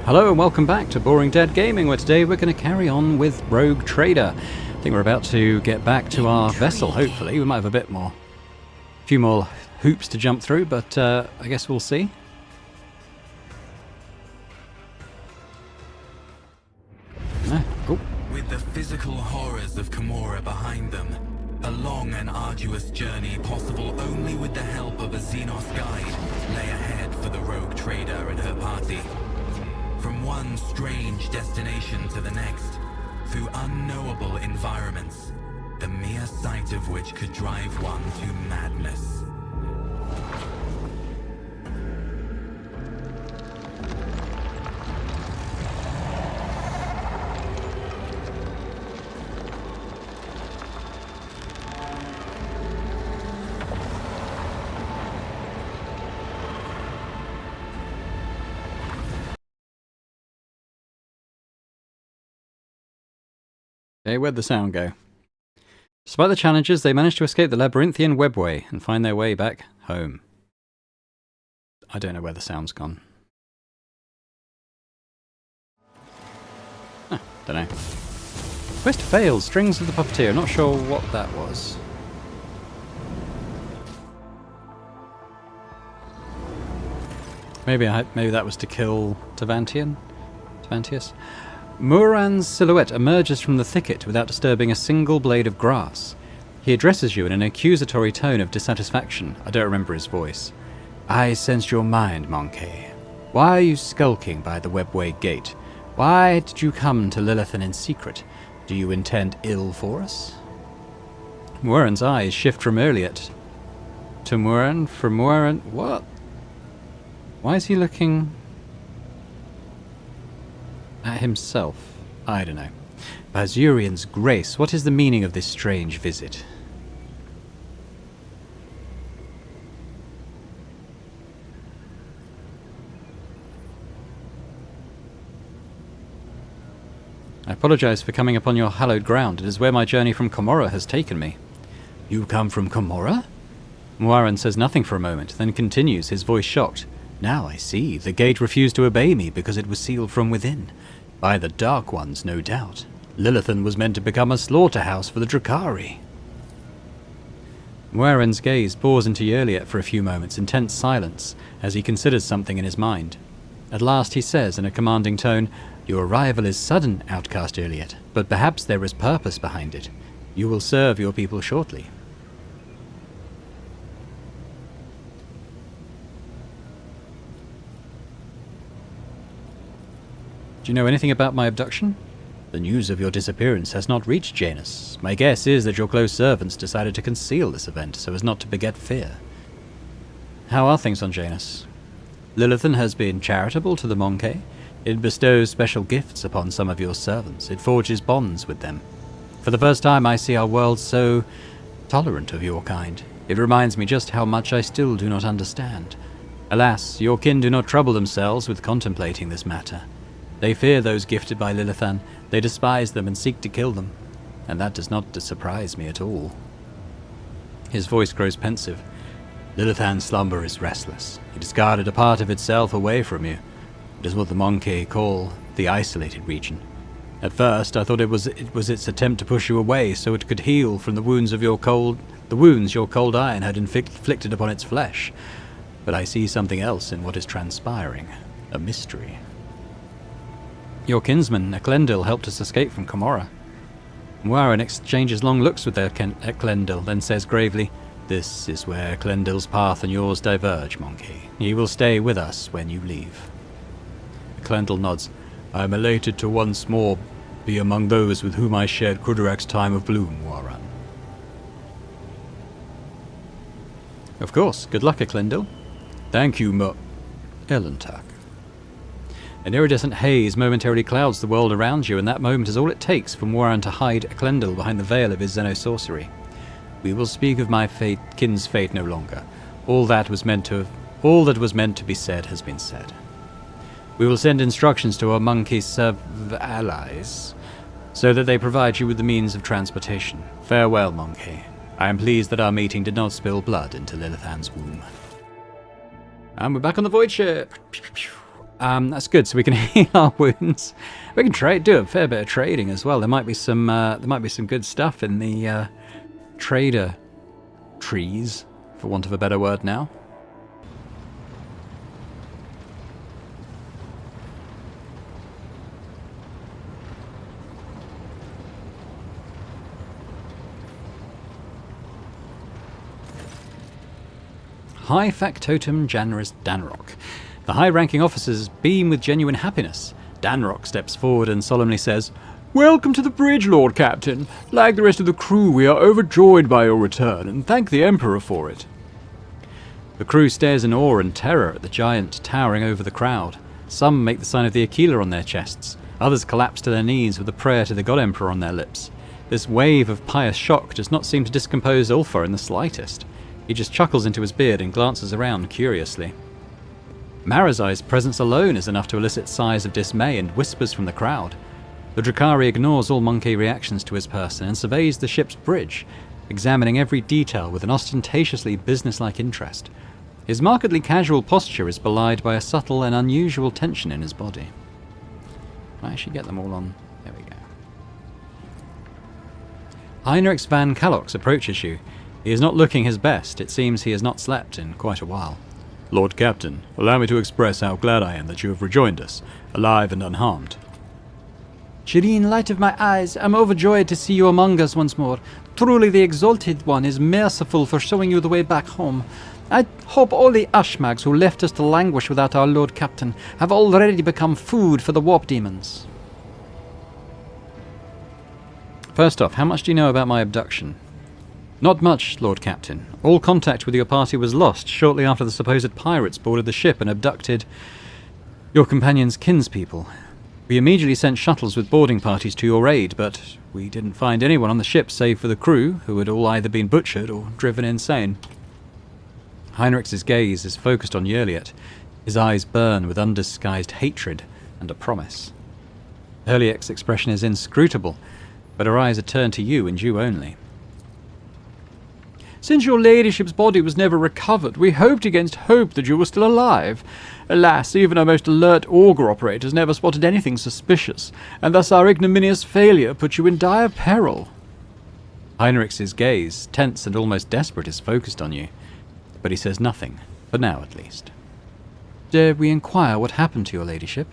Hello and welcome back to Boring Dead Gaming, where today we're going to carry on with Rogue Trader. I think we're about to get back to our vessel, hopefully. We might have a few more hoops to jump through, but I guess we'll see. Oh. With the physical horrors of Camorra behind them, a long and arduous journey possible only with the help of a Xenos guide lay ahead for the Rogue Trader and her party. From one strange destination to the next, through unknowable environments, the mere sight of which could drive one to madness. Okay, where'd the sound go? Despite the challenges, they managed to escape the labyrinthian webway and find their way back home. I don't know where the sound's gone. Don't know. Quest failed. Strings of the Puppeteer. Not sure what that was. Maybe that was to kill Tavantius? Muran's silhouette emerges from the thicket without disturbing a single blade of grass. He addresses you in an accusatory tone of dissatisfaction. I don't remember his voice. I sense your mind, Monkey. Why are you skulking by the webway gate? Why did you come to Lilithan in secret? Do you intend ill for us? Muran's eyes shift from Owlcat to Muran. From Muran... What? Why is he looking... at himself? I don't know. Bazurian's grace, what is the meaning of this strange visit? I apologize for coming upon your hallowed ground. It is where my journey from Camorra has taken me. You come from Camorra? Muaran says nothing for a moment, then continues, his voice shocked. Now I see. The gate refused to obey me because it was sealed from within. By the Dark Ones, no doubt. Lilithan was meant to become a slaughterhouse for the Drakari. Muaran's gaze bores into Owlcat for a few moments in tense silence as he considers something in his mind. At last he says in a commanding tone, Your arrival is sudden, outcast Owlcat, but perhaps there is purpose behind it. You will serve your people shortly. Do you know anything about my abduction? The news of your disappearance has not reached Janus. My guess is that your close servants decided to conceal this event so as not to beget fear. How are things on Janus? Lilithan has been charitable to the Monkey. It bestows special gifts upon some of your servants. It forges bonds with them. For the first time I see our world so tolerant of your kind. It reminds me just how much I still do not understand. Alas, your kin do not trouble themselves with contemplating this matter. They fear those gifted by Lilithan, they despise them and seek to kill them, and that does not surprise me at all. His voice grows pensive. Lilithan's slumber is restless. It has guarded a part of itself away from you. It is what the Monkey call the isolated region. At first I thought it was its attempt to push you away so it could heal from the wounds your cold iron had inflicted upon its flesh. But I see something else in what is transpiring. A mystery. Your kinsman, Eklendil, helped us escape from Camorra. Muaran exchanges long looks with Eklendil, then says gravely, This is where Eklendil's path and yours diverge, Monkey. He will stay with us when you leave. Eklendil nods. I am elated to once more be among those with whom I shared Kruderak's time of bloom, Muaran. Of course. Good luck, Eklendil. Thank you, Elentak. An iridescent haze momentarily clouds the world around you, and that moment is all it takes for Muaran to hide Eklendil behind the veil of his xenosorcery. We will speak of my kin's fate no longer. All that was meant to be said has been said. We will send instructions to our monkey allies, so that they provide you with the means of transportation. Farewell, Monkey. I am pleased that our meeting did not spill blood into Lilithan's womb. And we're back on the void ship. That's good. So we can heal our wounds. We can do a fair bit of trading as well. There might be some good stuff in the trader trees, for want of a better word now. High Factotum Janris Danrock. The high-ranking officers beam with genuine happiness. Danrock steps forward and solemnly says, "Welcome to the bridge, Lord Captain. Like the rest of the crew, we are overjoyed by your return, and thank the Emperor for it." The crew stares in awe and terror at the giant towering over the crowd. Some make the sign of the Aquila on their chests. Others collapse to their knees with a prayer to the God Emperor on their lips. This wave of pious shock does not seem to discompose Ulfar in the slightest. He just chuckles into his beard and glances around curiously. Marazai's presence alone is enough to elicit sighs of dismay and whispers from the crowd. The Drakari ignores all monkey reactions to his person and surveys the ship's bridge, examining every detail with an ostentatiously businesslike interest. His markedly casual posture is belied by a subtle and unusual tension in his body. Can I actually get them all on? There we go. Heinrich van Kalox approaches you. He is not looking his best. It seems he has not slept in quite a while. "Lord Captain, allow me to express how glad I am that you have rejoined us, alive and unharmed." "Shireen, light of my eyes, I'm overjoyed to see you among us once more. Truly the Exalted One is merciful for showing you the way back home. I hope all the Ashmags who left us to languish without our Lord Captain have already become food for the warp demons." First off, how much do you know about my abduction? Not much, Lord Captain. All contact with your party was lost shortly after the supposed pirates boarded the ship and abducted your companion's kinspeople. We immediately sent shuttles with boarding parties to your aid, but we didn't find anyone on the ship save for the crew, who had all either been butchered or driven insane. Heinrich's gaze is focused on Yerliet. His eyes burn with undisguised hatred and a promise. Yerliet's expression is inscrutable, but her eyes are turned to you and you only. "Since your ladyship's body was never recovered, we hoped against hope that you were still alive. Alas, even our most alert auger operators never spotted anything suspicious, and thus our ignominious failure put you in dire peril." Heinrich's gaze, tense and almost desperate, is focused on you, but he says nothing, for now at least. "Dare we inquire what happened to your ladyship?"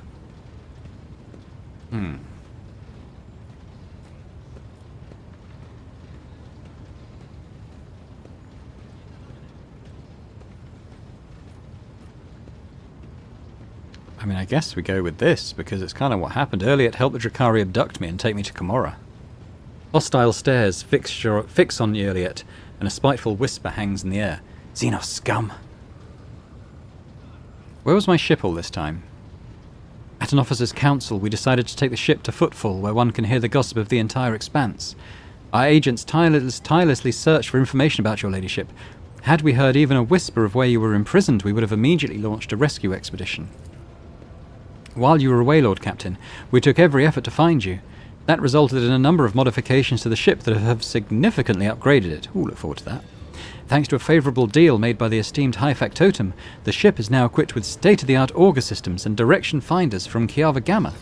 I mean, I guess we go with this, because it's kind of what happened. Earlier it helped the Drakari abduct me and take me to Komorra. Hostile stares fix on Yerliet, and a spiteful whisper hangs in the air. "Xenos scum!" Where was my ship all this time? At an officer's council, we decided to take the ship to Footfall, where one can hear the gossip of the entire expanse. Our agents tirelessly searched for information about your ladyship. Had we heard even a whisper of where you were imprisoned, we would have immediately launched a rescue expedition. While you were away, Lord Captain, we took every effort to find you. That resulted in a number of modifications to the ship that have significantly upgraded it. Ooh, look forward to that. Thanks to a favourable deal made by the esteemed High Factotum, the ship is now equipped with state-of-the-art auger systems and direction finders from Kiava Gamma.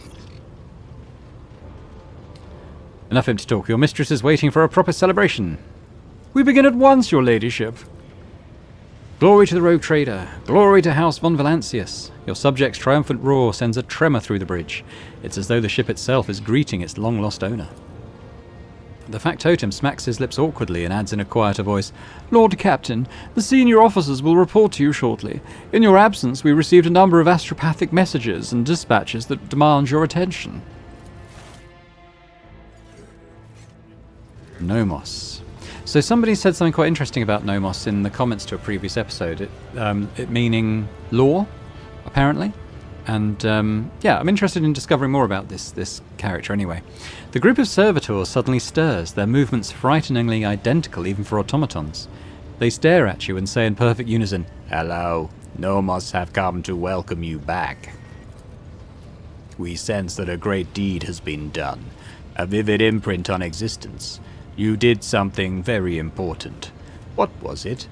Enough empty talk. Your mistress is waiting for a proper celebration. "We begin at once, your ladyship." Glory to the rogue trader. Glory to House von Valancius. Your subject's triumphant roar sends a tremor through the bridge. It's as though the ship itself is greeting its long-lost owner. The factotum smacks his lips awkwardly and adds in a quieter voice, "Lord Captain, the senior officers will report to you shortly. In your absence, we received a number of astropathic messages and dispatches that demand your attention." Nomos. So somebody said something quite interesting about Nomos in the comments to a previous episode. It meaning law, apparently. And yeah, I'm interested in discovering more about this character anyway. The group of servitors suddenly stirs, their movements frighteningly identical even for automatons. They stare at you and say in perfect unison, "Hello, Nomos have come to welcome you back. We sense that a great deed has been done, a vivid imprint on existence. You did something very important. What was it?"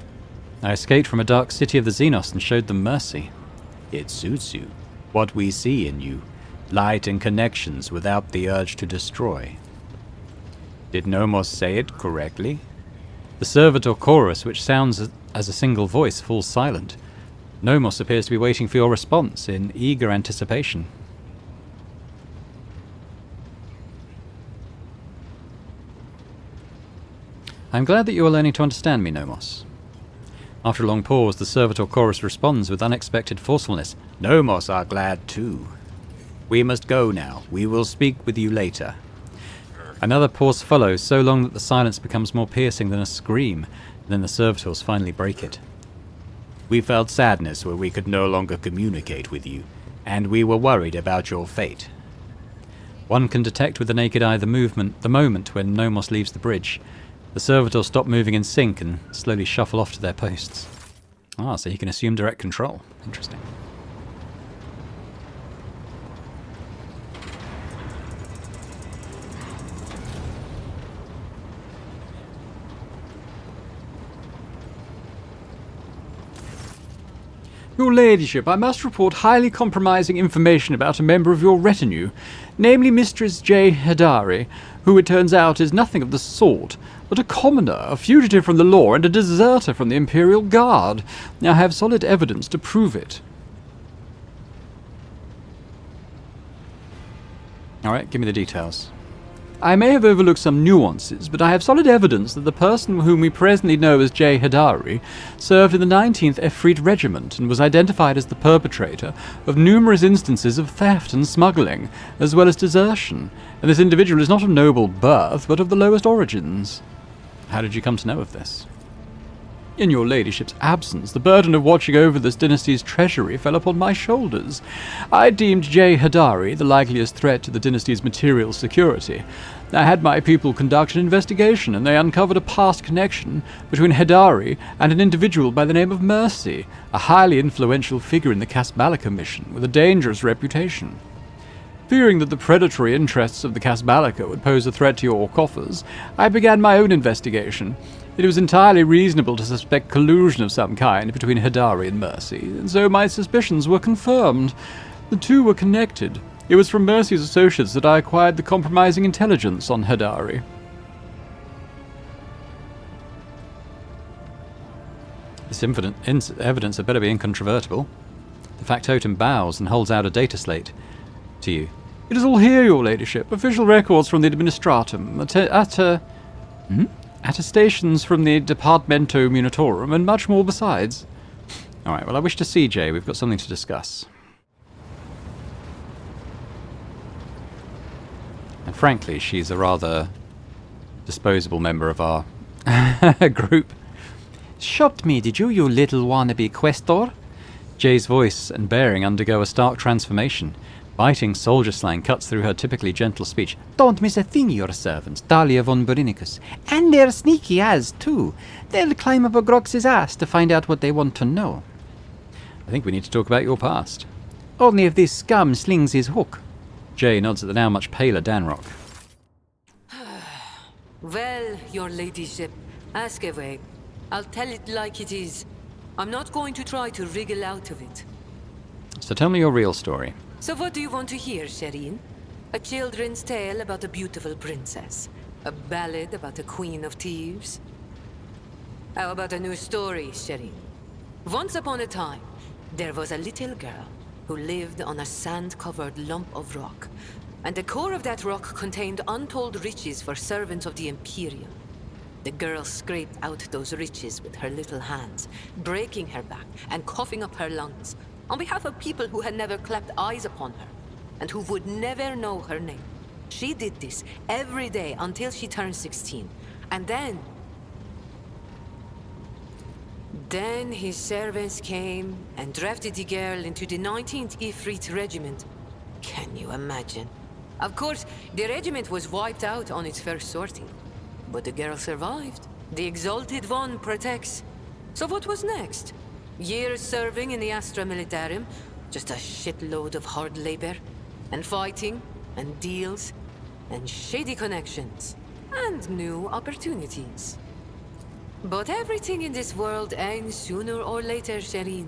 "I escaped from a dark city of the Xenos and showed them mercy." "It suits you. what we see in you, light and connections without the urge to destroy. Did Nomos say it correctly? The servitor chorus, which sounds as a single voice, falls silent. Nomos appears to be waiting for your response in eager anticipation. I'm glad that you are learning to understand me, Nomos. After a long pause, the servitor chorus responds with unexpected forcefulness. Nomos are glad too. We must go now. We will speak with you later. Another pause follows, so long that the silence becomes more piercing than a scream, and then the servitors finally break it. We felt sadness where we could no longer communicate with you, and we were worried about your fate. One can detect with the naked eye the moment when Nomos leaves the bridge. The servitors stop moving in sync and slowly shuffle off to their posts. So he can assume direct control. Interesting. Your ladyship, I must report highly compromising information about a member of your retinue, namely Mistress J. Hedari, who it turns out is nothing of the sort, but a commoner, a fugitive from the law, and a deserter from the Imperial Guard. I have solid evidence to prove it. Alright, give me the details. I may have overlooked some nuances, but I have solid evidence that the person whom we presently know as J. Hedari served in the 19th Efreet Regiment and was identified as the perpetrator of numerous instances of theft and smuggling, as well as desertion, and this individual is not of noble birth, but of the lowest origins. How did you come to know of this? In your ladyship's absence, the burden of watching over this dynasty's treasury fell upon my shoulders. I deemed J. Hedari the likeliest threat to the dynasty's material security. I had my people conduct an investigation, and they uncovered a past connection between Hedari and an individual by the name of Mercy, a highly influential figure in the Casbalica mission with a dangerous reputation. Fearing that the predatory interests of the Casbalica would pose a threat to your coffers, I began my own investigation. It was entirely reasonable to suspect collusion of some kind between Hedari and Mercy, and so my suspicions were confirmed. The two were connected. It was from Mercy's associates that I acquired the compromising intelligence on Hedari. This evidence had better be incontrovertible. The factotum bows and holds out a data slate to you. It is all here, your ladyship. Official records from the administratum, attestations from the Departamento Munitorum, and much more besides. Alright, well I wish to see Jay. We've got something to discuss. And frankly, she's a rather disposable member of our group. Shocked me, did you, you little wannabe questor? Jay's voice and bearing undergo a stark transformation. Biting soldier slang cuts through her typically gentle speech. Don't miss a thing, your servants, Dahlia von Berinicus. And they're sneaky as, too. They'll climb up a Grox's ass to find out what they want to know. I think we need to talk about your past. Only if this scum slings his hook. Jay nods at the now much paler Danrock. Well, your ladyship, ask away. I'll tell it like it is. I'm not going to try to wriggle out of it. So tell me your real story. So what do you want to hear, Shireen? A children's tale about a beautiful princess? A ballad about a queen of thieves? How about a new story, Shireen? Once upon a time, there was a little girl who lived on a sand-covered lump of rock, and the core of that rock contained untold riches for servants of the Imperium. The girl scraped out those riches with her little hands, breaking her back and coughing up her lungs, on behalf of people who had never clapped eyes upon her, and who would never know her name. She did this every day until she turned 16, and then his servants came and drafted the girl into the 19th Efreet Regiment. Can you imagine? Of course, the regiment was wiped out on its first sortie, but the girl survived. The Exalted One protects. So what was next? Years serving in the Astra Militarum, just a shitload of hard labor, and fighting, and deals, and shady connections, and new opportunities. But everything in this world ends sooner or later, Shireen.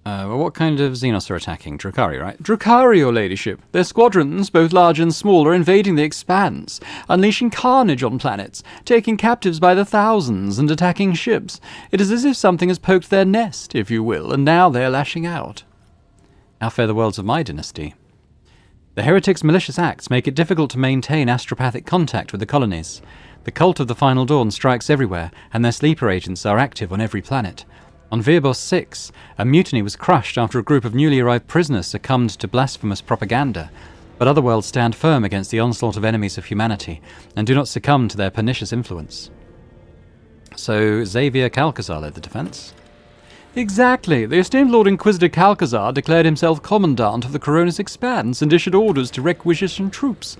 Well, what kind of Xenos are attacking? Drukhari, right? Drukhari, your ladyship. Their squadrons, both large and small, are invading the Expanse, unleashing carnage on planets, taking captives by the thousands, and attacking ships. It is as if something has poked their nest, if you will, and now they are lashing out. How fare the worlds of my dynasty? The heretics' malicious acts make it difficult to maintain astropathic contact with the colonies. The cult of the Final Dawn strikes everywhere, and their sleeper agents are active on every planet. On Virbos 6, a mutiny was crushed after a group of newly arrived prisoners succumbed to blasphemous propaganda, but other worlds stand firm against the onslaught of enemies of humanity, and do not succumb to their pernicious influence. So Xavier Calcazar led the defense? Exactly. The esteemed Lord Inquisitor Calcazar declared himself Commandant of the Coronis Expanse and issued orders to requisition troops.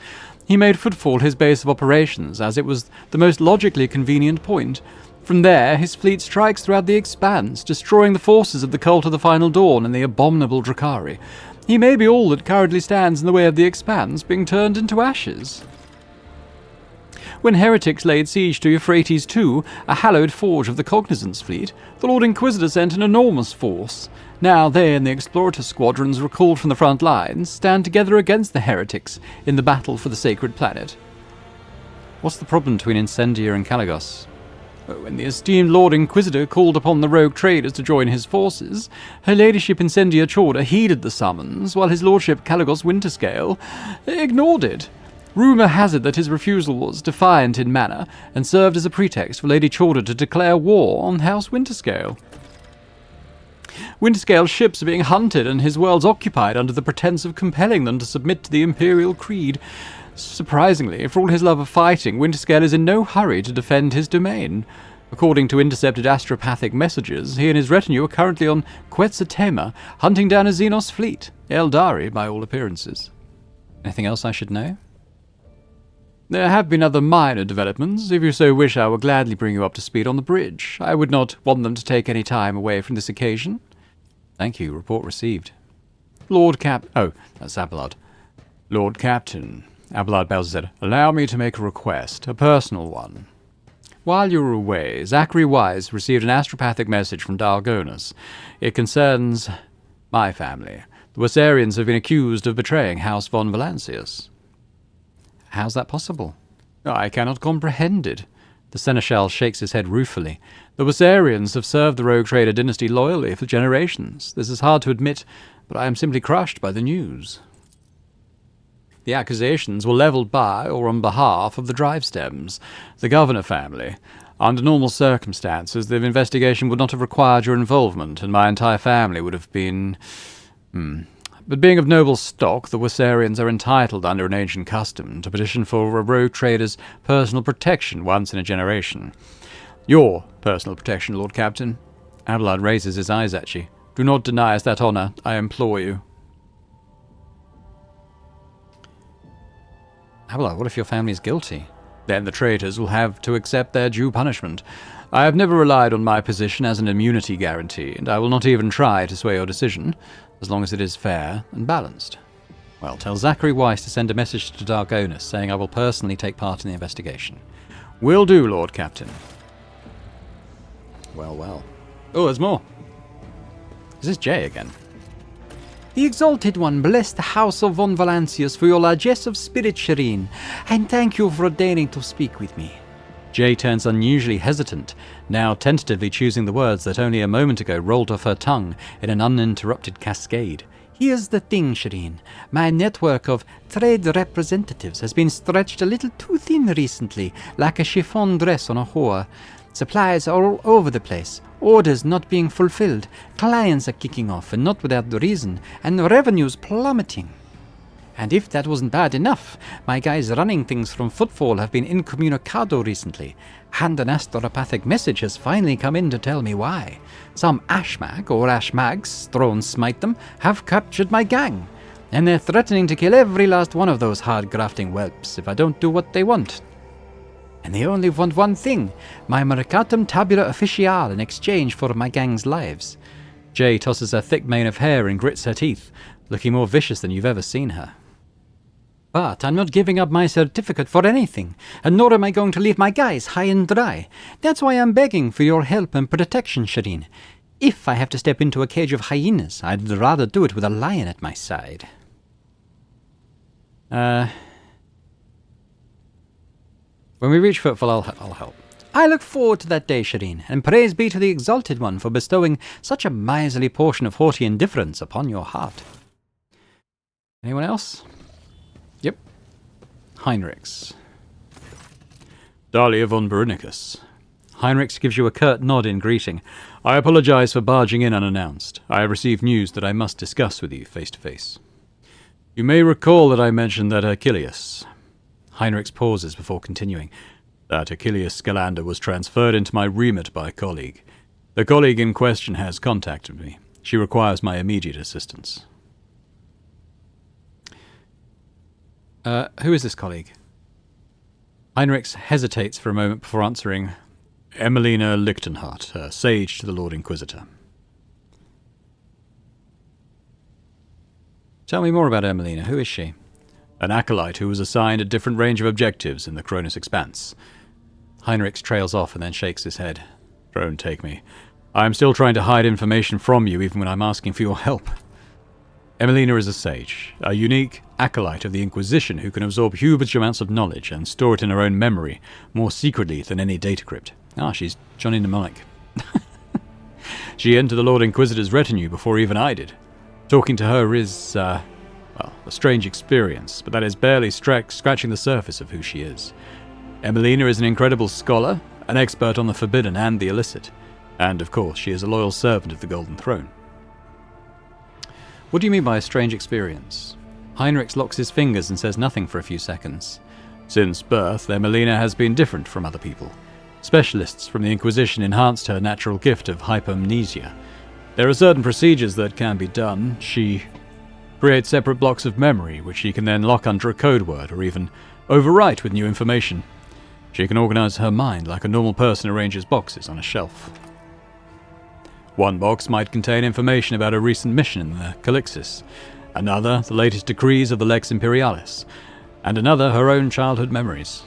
He made Footfall his base of operations, as it was the most logically convenient point. From there, his fleet strikes throughout the Expanse, destroying the forces of the Cult of the Final Dawn and the abominable Drukhari. He may be all that currently stands in the way of the Expanse being turned into ashes. When heretics laid siege to Euphrates II, a hallowed forge of the Cognizance fleet, the Lord Inquisitor sent an enormous force. Now they and the Explorator squadrons recalled from the front lines stand together against the heretics in the battle for the sacred planet. What's the problem between Incendia and Caligos? When the esteemed Lord Inquisitor called upon the rogue traders to join his forces, Her Ladyship Incendia Chorda heeded the summons, while his Lordship Caligos Winterscale ignored it. Rumour has it that his refusal was defiant in manner, and served as a pretext for Lady Chorda to declare war on House Winterscale. Winterscale's ships are being hunted and his worlds occupied under the pretense of compelling them to submit to the Imperial Creed. Surprisingly, for all his love of fighting, Winterscale is in no hurry to defend his domain. According to intercepted astropathic messages, he and his retinue are currently on Quetzaltema, hunting down a Xenos fleet. Eldari, by all appearances. Anything else I should know? There have been other minor developments. If you so wish, I will gladly bring you up to speed on the bridge. I would not want them to take any time away from this occasion. Thank you. Report received. That's Abelard. Lord Captain, Abelard bows his head. Allow me to make a request, a personal one. While you were away, Zachary Wise received an astropathic message from Dalgonas. It concerns my family. The Wessarians have been accused of betraying House von Valancius. How's that possible? I cannot comprehend it. The Seneschal shakes his head ruefully. The Wessarians have served the rogue trader dynasty loyally for generations. This is hard to admit, but I am simply crushed by the news. The accusations were levelled by, or on behalf, of the Drivestems, the Governor family. Under normal circumstances, the investigation would not have required your involvement, and my entire family would have been... But being of noble stock, the Wessarians are entitled under an ancient custom to petition for a rogue trader's personal protection once in a generation. Your personal protection, Lord Captain. Abelard raises his eyes at you. Do not deny us that honour, I implore you. Abelard, what if your family is guilty? Then the traitors will have to accept their due punishment. I have never relied on my position as an immunity guarantee, and I will not even try to sway your decision, as long as it is fair and balanced. Well, tell Zachary Weiss to send a message to Dalgonas saying I will personally take part in the investigation. Will do, Lord Captain. Well, well. Oh, there's more. Is this Jay again? The Exalted One bless the House of von Valancius for your largesse of spirit, Shireen, and thank you for deigning to speak with me. Jay turns unusually hesitant, now tentatively choosing the words that only a moment ago rolled off her tongue in an uninterrupted cascade. Here's the thing, Shireen. My network of trade representatives has been stretched a little too thin recently, like a chiffon dress on a whore. Supplies are all over the place, orders not being fulfilled, clients are kicking off, and not without reason, and revenues plummeting. And if that wasn't bad enough, my guys running things from Footfall have been incommunicado recently, and an astropathic message has finally come in to tell me why. Some Ashmag or Ashmags, throne smite them, have captured my gang, and they're threatening to kill every last one of those hard-grafting whelps if I don't do what they want. And they only want one thing, my Mercatum Tabula Official in exchange for my gang's lives. Jay tosses her thick mane of hair and grits her teeth, looking more vicious than you've ever seen her. But I'm not giving up my certificate for anything, and nor am I going to leave my guys high and dry. That's why I'm begging for your help and protection, Shireen. If I have to step into a cage of hyenas, I'd rather do it with a lion at my side. When we reach Footfall, I'll help. I look forward to that day, Shireen, and praise be to the Exalted One for bestowing such a miserly portion of haughty indifference upon your heart. Anyone else? Yep. Heinrichs. Dahlia von Berenicus. Heinrichs gives you a curt nod in greeting. I apologize for barging in unannounced. I have received news that I must discuss with you face to face. You may recall that I mentioned that Achilles. Heinrichs pauses before continuing. That Achilles Scalander was transferred into my remit by a colleague. The colleague in question has contacted me. She requires my immediate assistance. Who is this colleague? Heinrichs hesitates for a moment before answering. Emelina Lichtenhart, sage to the Lord Inquisitor. Tell me more about Emelina. Who is she? An acolyte who was assigned a different range of objectives in the Cronus Expanse. Heinrichs trails off and then shakes his head. Don't take me. I am still trying to hide information from you even when I'm asking for your help. Emelina is a sage, a unique acolyte of the Inquisition who can absorb huge amounts of knowledge and store it in her own memory more secretly than any data crypt. She's Johnny Mnemonic. She entered the Lord Inquisitor's retinue before even I did. Talking to her is, a strange experience, but that is barely scratching the surface of who she is. Emelina is an incredible scholar, an expert on the forbidden and the illicit, and of course she is a loyal servant of the Golden Throne. What do you mean by a strange experience? Heinrichs locks his fingers and says nothing for a few seconds. Since birth, Emelina has been different from other people. Specialists from the Inquisition enhanced her natural gift of hypomnesia. There are certain procedures that can be done. She creates separate blocks of memory, which she can then lock under a code word or even overwrite with new information. She can organize her mind like a normal person arranges boxes on a shelf. One box might contain information about a recent mission in the Calixis, another the latest decrees of the Lex Imperialis, and another her own childhood memories.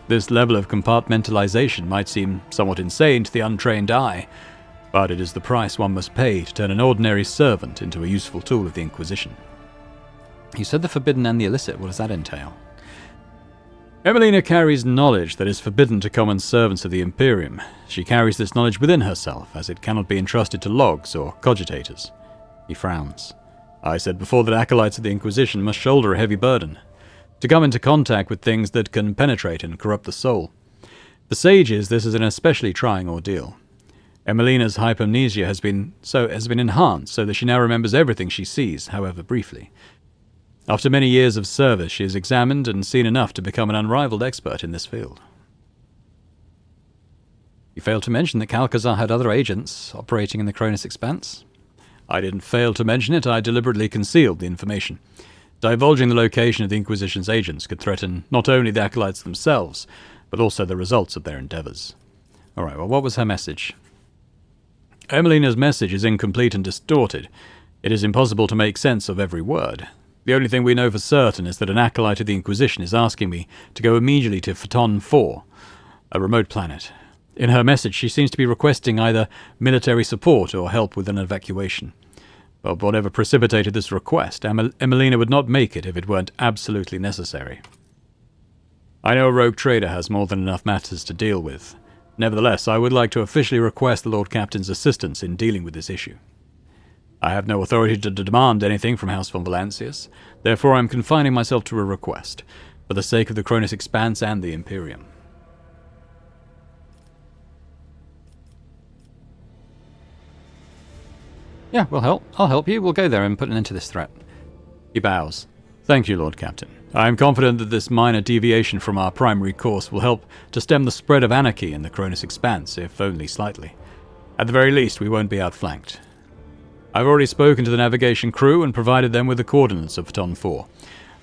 This level of compartmentalization might seem somewhat insane to the untrained eye, but it is the price one must pay to turn an ordinary servant into a useful tool of the Inquisition. You said the forbidden and the illicit. What does that entail? Emelina carries knowledge that is forbidden to common servants of the Imperium. She carries this knowledge within herself, as it cannot be entrusted to logs or cogitators. He frowns. I said before that acolytes of the Inquisition must shoulder a heavy burden, to come into contact with things that can penetrate and corrupt the soul. For sages, this is an especially trying ordeal. Emelina's hypomnesia has been enhanced so that she now remembers everything she sees, however briefly. After many years of service, she has examined and seen enough to become an unrivaled expert in this field. You failed to mention that Calcazar had other agents operating in the Cronus Expanse. I didn't fail to mention it, I deliberately concealed the information. Divulging the location of the Inquisition's agents could threaten not only the acolytes themselves, but also the results of their endeavors. Alright, well, what was her message? Emelina's message is incomplete and distorted. It is impossible to make sense of every word. The only thing we know for certain is that an acolyte of the Inquisition is asking me to go immediately to Phaeton 4, a remote planet. In her message, she seems to be requesting either military support or help with an evacuation. But whatever precipitated this request, Emelina would not make it if it weren't absolutely necessary. I know a rogue trader has more than enough matters to deal with. Nevertheless, I would like to officially request the Lord Captain's assistance in dealing with this issue. I have no authority to demand anything from House von Valancius, therefore I am confining myself to a request, for the sake of the Cronus Expanse and the Imperium. Yeah, I'll help you. We'll go there and put an end to this threat. He bows. Thank you, Lord Captain. I am confident that this minor deviation from our primary course will help to stem the spread of anarchy in the Cronus Expanse, if only slightly. At the very least, we won't be outflanked. I've already spoken to the navigation crew and provided them with the coordinates of Phaeton 4.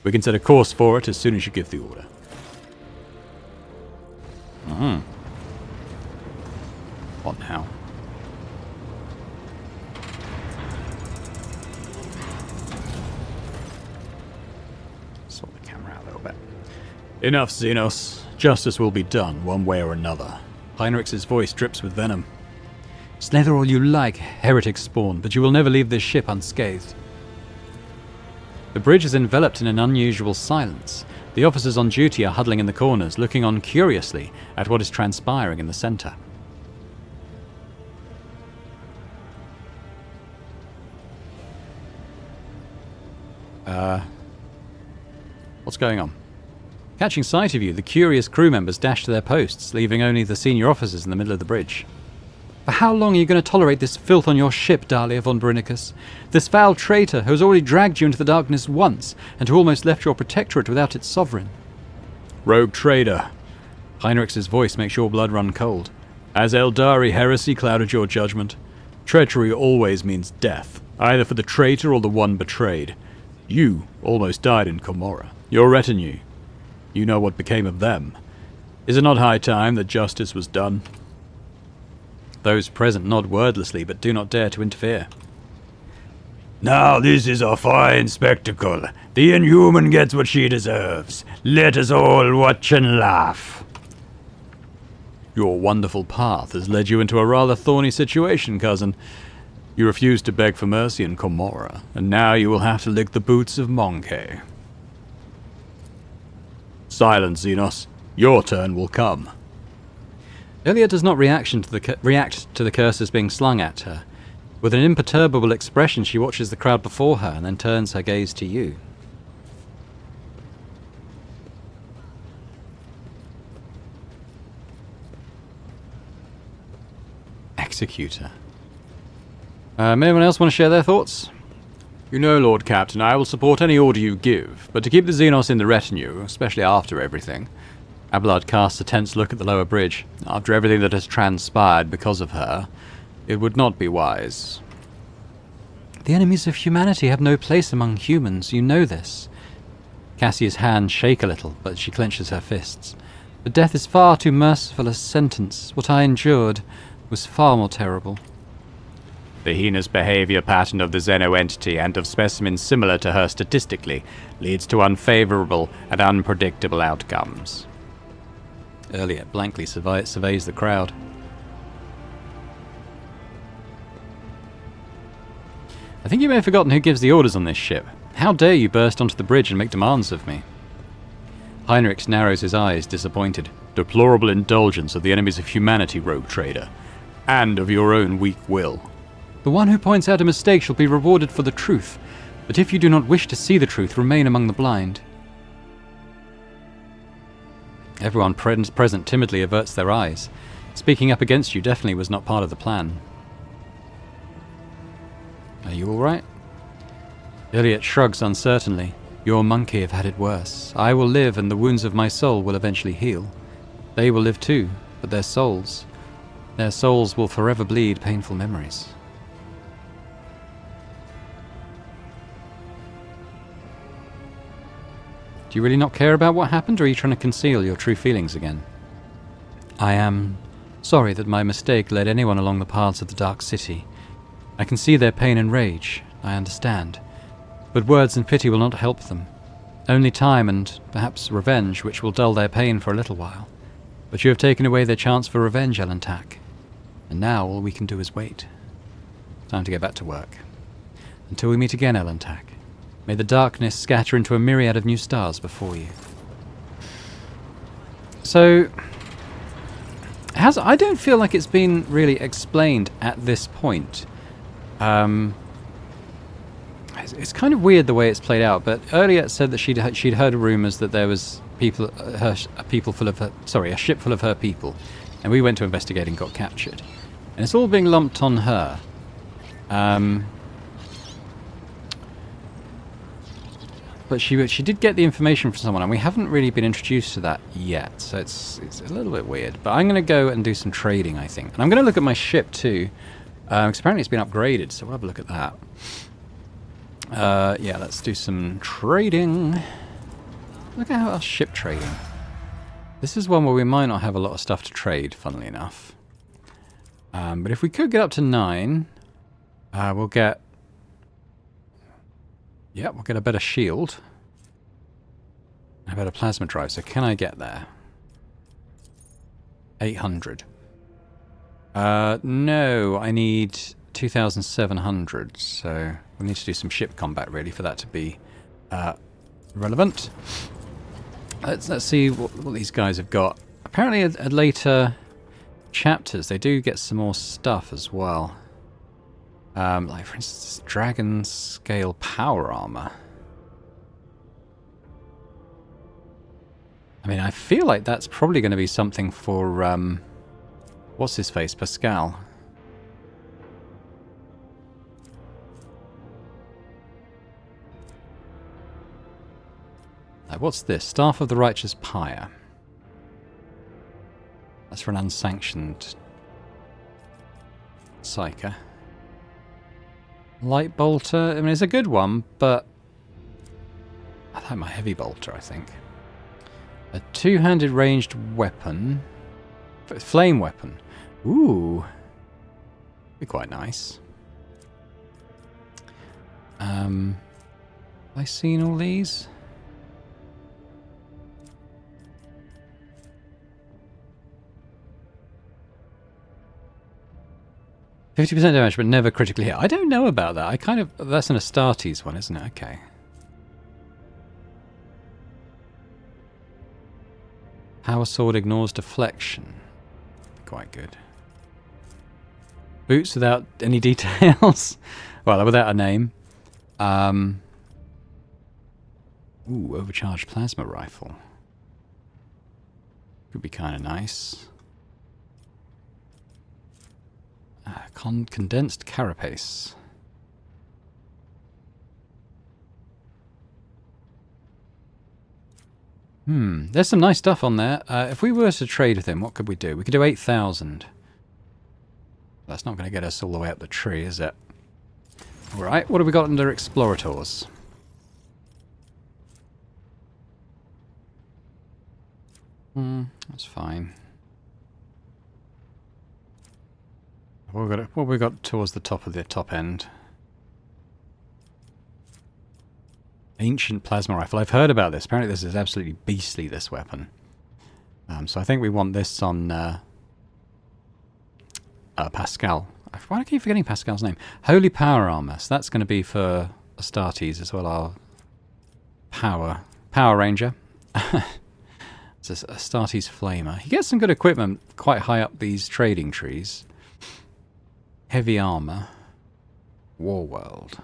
We can set a course for it as soon as you give the order. What now? Sort the camera out a little bit. Enough, Xenos. Justice will be done, one way or another. Heinrichs' voice drips with venom. Slither all you like, heretic spawn, but you will never leave this ship unscathed. The bridge is enveloped in an unusual silence. The officers on duty are huddling in the corners, looking on curiously at what is transpiring in the centre. What's going on? Catching sight of you, the curious crew members dash to their posts, leaving only the senior officers in the middle of the bridge. For how long are you going to tolerate this filth on your ship, Dahlia von Brinicus? This foul traitor who has already dragged you into the darkness once, and who almost left your protectorate without its sovereign. Rogue trader. Heinrich's voice makes your blood run cold. Has Eldari heresy clouded your judgment? Treachery always means death, either for the traitor or the one betrayed. You almost died in Comorra. Your retinue. You know what became of them. Is it not high time that justice was done? Those present nod wordlessly, but do not dare to interfere. Now this is a fine spectacle. The inhuman gets what she deserves. Let us all watch and laugh. Your wonderful path has led you into a rather thorny situation, cousin. You refused to beg for mercy in Comorra, and now you will have to lick the boots of Monkey. Silence, Xenos. Your turn will come. Elia does not react to the curses being slung at her. With an imperturbable expression, she watches the crowd before her and then turns her gaze to you. Executor. May anyone else want to share their thoughts? You know, Lord Captain, I will support any order you give, but to keep the Xenos in the retinue, especially after everything... Abelard casts a tense look at the lower bridge. After everything that has transpired because of her, it would not be wise. The enemies of humanity have no place among humans, you know this. Cassia's hands shake a little, but she clenches her fists. But death is far too merciful a sentence. What I endured was far more terrible. The heinous behavior pattern of the Xeno entity and of specimens similar to her statistically leads to unfavorable and unpredictable outcomes. Elliot blankly surveys the crowd. I think you may have forgotten who gives the orders on this ship. How dare you burst onto the bridge and make demands of me? Heinrich narrows his eyes, disappointed. Deplorable indulgence of the enemies of humanity, rogue trader. And of your own weak will. The one who points out a mistake shall be rewarded for the truth. But if you do not wish to see the truth, remain among the blind. Everyone present timidly averts their eyes. Speaking up against you definitely was not part of the plan. Are you all right? Iliad shrugs uncertainly. Your monkey have had it worse. I will live, and the wounds of my soul will eventually heal. They will live too, but their souls will forever bleed painful memories. Do you really not care about what happened, or are you trying to conceal your true feelings again? I am sorry that my mistake led anyone along the paths of the Dark City. I can see their pain and rage, I understand. But words and pity will not help them. Only time and, perhaps, revenge, which will dull their pain for a little while. But you have taken away their chance for revenge, Owlcat. And now all we can do is wait. Time to get back to work. Until we meet again, Owlcat. May the darkness scatter into a myriad of new stars before you. So, I don't feel like it's been really explained at this point. It's kind of weird the way it's played out, but earlier it said that she'd heard rumours that there was a ship full of her people, and we went to investigate and got captured. And it's all being lumped on her. But she did get the information from someone, and we haven't really been introduced to that yet, so it's a little bit weird. But I'm going to go and do some trading, I think. And I'm going to look at my ship too, because apparently it's been upgraded, so we'll have a look at that. Yeah, let's do some trading. Look at our ship trading. This is one where we might not have a lot of stuff to trade, funnily enough. But if we could get up to 9, we'll get... Yeah, we'll get a better shield. And a better plasma drive. So can I get there? 800. No, I need 2,700, so we need to do some ship combat really for that to be relevant. Let's see what these guys have got. Apparently at later chapters they do get some more stuff as well. Like for instance, dragon scale power armor. I mean, I feel like that's probably going to be something for what's his face, Pascal. What's this? Staff of the Righteous Pyre. That's for an unsanctioned psyker. Light bolter. I mean, it's a good one, but I like my heavy bolter, I think. A two-handed ranged weapon. Flame weapon. Ooh. Be quite nice. Have I seen all these? 50% damage, but never critically hit. I don't know about that. That's an Astartes one, isn't it? Okay. Power sword ignores deflection. Quite good. Boots without any details. Well, without a name. Ooh, overcharged plasma rifle. Could be kind of nice. Condensed carapace. There's some nice stuff on there. If we were to trade with him, what could we do? We could do 8,000. That's not going to get us all the way up the tree, is it? Alright, what have we got under Explorators? That's fine. What have we got towards the top of the top end? Ancient plasma rifle. I've heard about this. Apparently this is absolutely beastly, this weapon. So I think we want this on Pascal. Why do I keep forgetting Pascal's name? Holy Power Armor. So that's going to be for Astartes as well, our Power Ranger. It's a Astartes Flamer. He gets some good equipment quite high up these trading trees. Heavy armor. Warworld.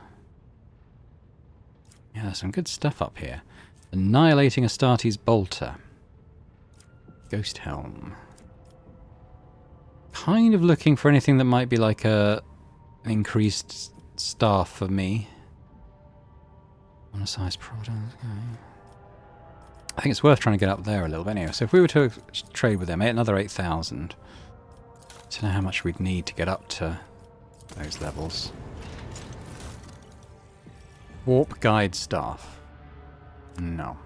Yeah, some good stuff up here. Annihilating Astartes Bolter. Ghost Helm. Kind of looking for anything that might be like an increased staff for me. On a size product. Okay. I think it's worth trying to get up there a little bit anyway. So if we were to trade with them, another 8,000. I don't know how much we'd need to get up to those levels. Warp Guide Staff. No.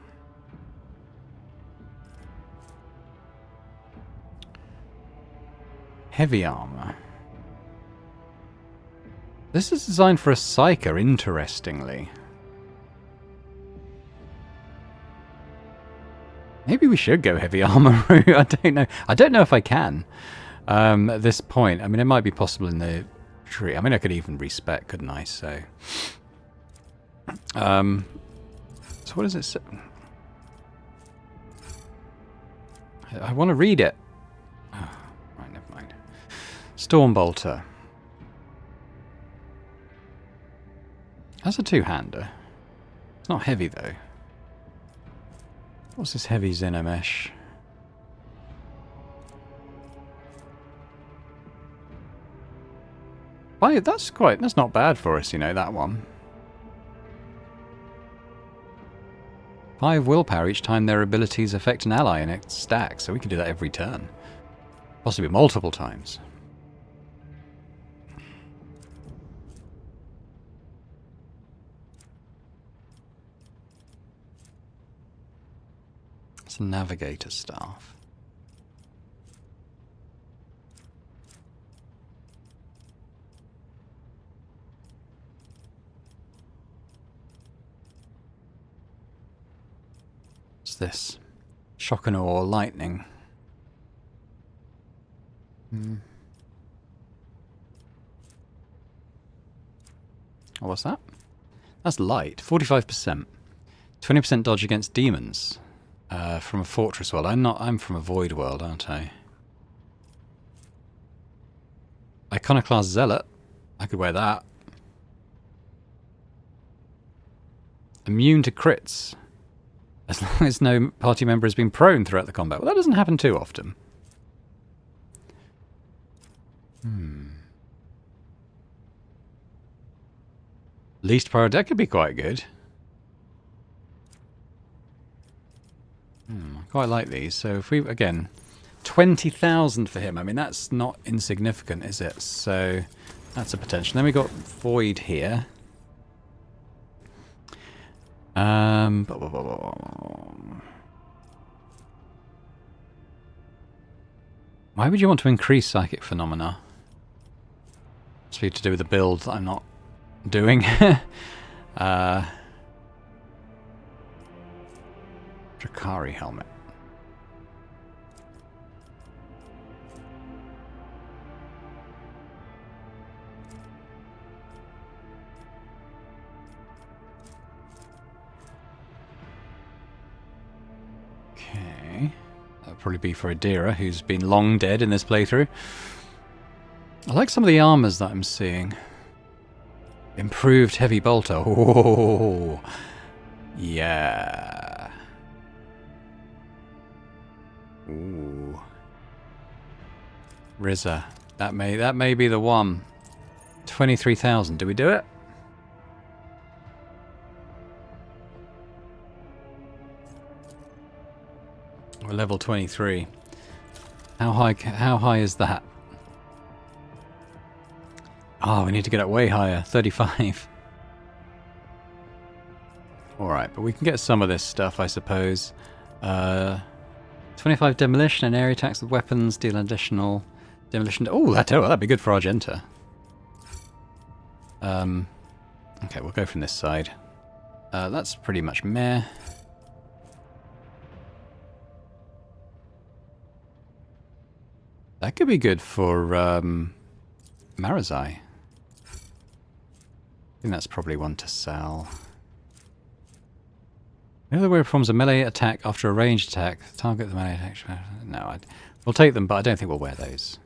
Heavy armor. This is designed for a psyker, interestingly. Maybe we should go heavy armor route. I don't know. I don't know if I can at this point. I mean, it might be possible in the tree. I mean, I could even respec, couldn't I? So what does it say? I want to read it. Oh, right, never mind. Stormbolter. That's a two-hander. It's not heavy, though. What's this heavy Xenomesh? Oh, that's not bad for us, you know, that one. 5 willpower each time their abilities affect an ally in its stack, so we can do that every turn. Possibly multiple times. It's a navigator staff. What's this? Shock and awe, lightning. Oh, what's that? That's light. 45%. 20% dodge against demons. From a fortress world. I'm from a void world, aren't I? Iconoclast Zealot. I could wear that. Immune to crits. As long as no party member has been prone throughout the combat. Well, that doesn't happen too often. Least priority. That could be quite good. I quite like these. So if we, again, 20,000 for him. I mean, that's not insignificant, is it? So that's a potential. Then we got Void here. Why would you want to increase psychic phenomena? Must be to do with the build that I'm not doing. Drakari helmet. Okay. That'll probably be for Adira, who's been long dead in this playthrough. I like some of the armors that I'm seeing. Improved heavy bolter. Oh, yeah. Ooh. Rizza. That may be the one. 23,000. Do we do it? We're level 23. How high is that? Oh, we need to get it way higher. 35. Alright, but we can get some of this stuff, I suppose. 25 demolition and area attacks with weapons, deal additional demolition. Oh, that'd be good for Argenta. Okay, we'll go from this side. That's pretty much meh. That could be good for Marazai. I think that's probably one to sell. The other way performs a melee attack after a ranged attack. Target the melee attack. No, we'll take them, but I don't think we'll wear those.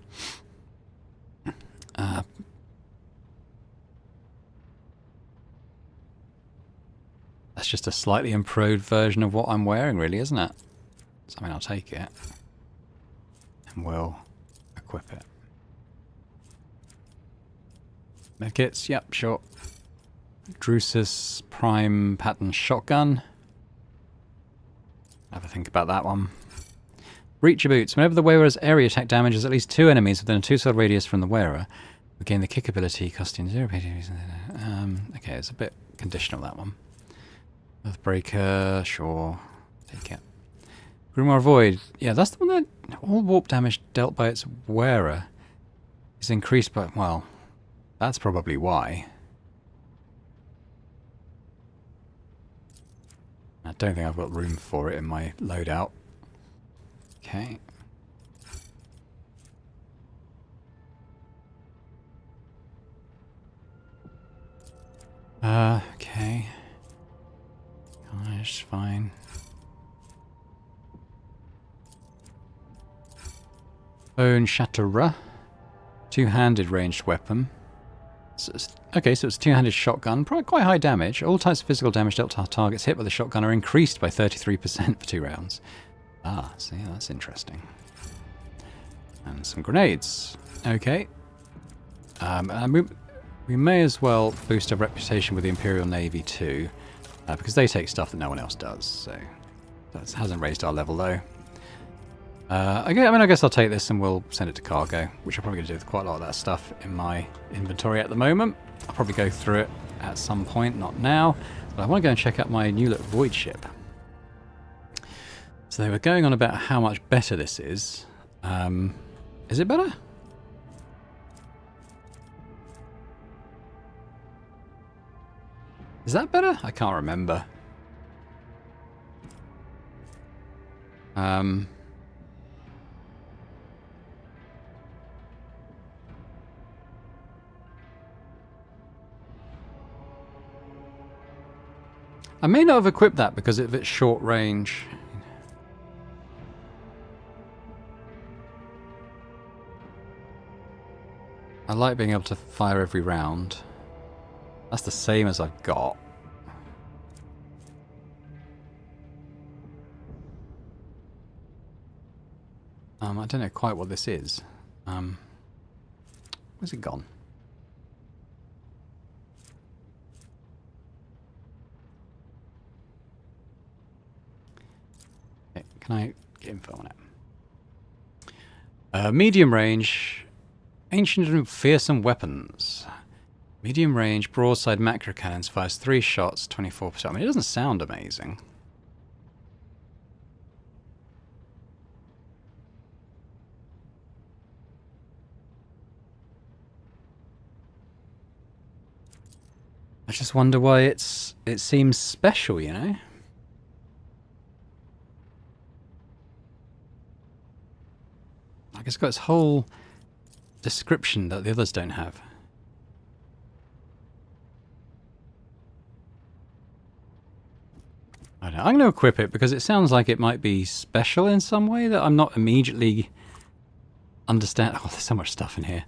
That's just a slightly improved version of what I'm wearing, really, isn't it? So, I mean, I'll take it. And we'll equip it. Medkits, yep, sure. Drusus Prime Pattern Shotgun. Have a think about that one. Breacher Boots. Whenever the wearer's area attack damages at least 2 enemies within a 2-sword radius from the wearer, we gain the kick ability costing 0 pages. Okay, it's a bit conditional, that one. Earthbreaker, sure. Take it. Grimoire Void. Yeah, that's the one that all warp damage dealt by its wearer is increased by, well, that's probably why. I don't think I've got room for it in my loadout. Okay. Okay. Gosh, fine. Bone Shatterer. Two-handed ranged weapon. Okay, so it's a two-handed shotgun. Probably quite high damage. All types of physical damage dealt to targets hit by the shotgun are increased by 33% for 2 rounds. Ah, so yeah, that's interesting. And some grenades. Okay. And we may as well boost our reputation with the Imperial Navy too, because they take stuff that no one else does. So that hasn't raised our level though. Okay, I guess I'll take this and we'll send it to cargo, which I'm probably going to do with quite a lot of that stuff in my inventory at the moment. I'll probably go through it at some point, not now, but I want to go and check out my new look Void ship. So they were going on about how much better this is. Is it better? Is that better? I can't remember. I may not have equipped that because of its short range. I like being able to fire every round. That's the same as I've got. I don't know quite what this is. Where's it gone? Okay, can I get info on it? Medium range, ancient and fearsome weapons. Medium range, broadside macro cannons, fires 3 shots, 24%. I mean, it doesn't sound amazing. I just wonder why it seems special, you know? Like it's got its whole description that the others don't have. I don't know. I'm going to equip it because it sounds like it might be special in some way that I'm not immediately understand. Oh, there's so much stuff in here.